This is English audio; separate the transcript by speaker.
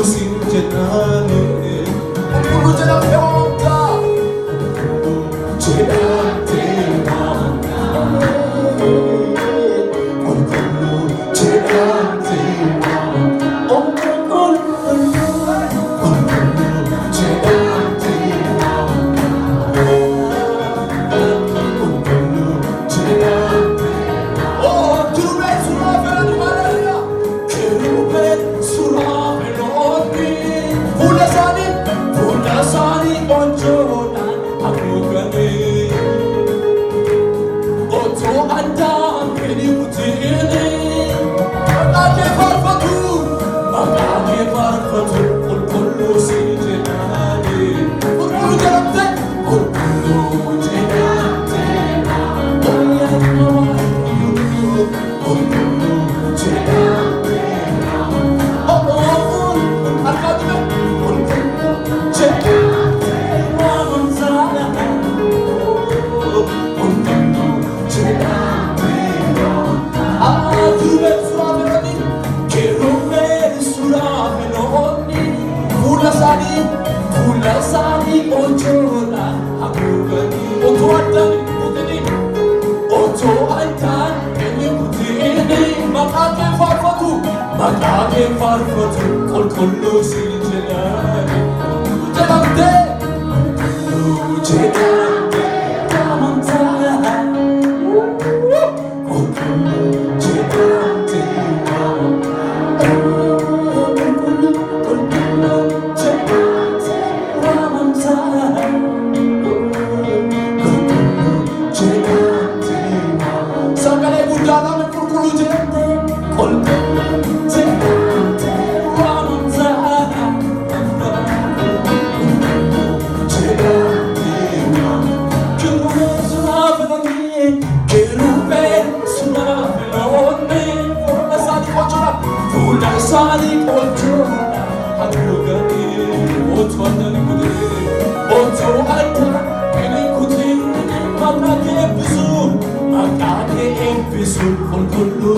Speaker 1: sinjennani
Speaker 2: qulqulluu jedham heewamta
Speaker 1: jedhamte waamamta qulqulluu jedhamte waamamta qulqulluu jedhamte waamamta qulqulluu jedhamte
Speaker 2: oh kirubeen suuraa fe'anii maalaria
Speaker 1: kirubeen suuraa fe'anii
Speaker 2: fuula isaanii
Speaker 1: Saani onjoodhaan haguuganii otoo addaan fedhii kutiini
Speaker 2: maqaa kee faarfatu
Speaker 1: maqaa kee faarfatu qulqulluu sinjennani
Speaker 2: qulqulluu jedhamte
Speaker 1: qulqulluu jedhamte qulqulluu jedhamte
Speaker 2: harkaa dume
Speaker 1: Fuula isaanii onjoodhaan haguuganii otoo addaan fedhii kutiini
Speaker 2: maqaa kee faarfatu
Speaker 1: maqaa kee faarfatu qulqulluu sinjennani
Speaker 2: jedhamte
Speaker 1: qulqulluu jedhamte waamamta qulqulluu jedhamte waamamta qulqulluu jedhamte waamamta qulqulluu jedhamte waamamta
Speaker 2: sagalee guddaadhaan qulqulluu jedhamte
Speaker 1: qulqulluu jedhamte waamamta Fuula isaanii onjoodhaan haguuganii otoo addaan fedhii kutiini maqaa kee eebbisu qulqulluu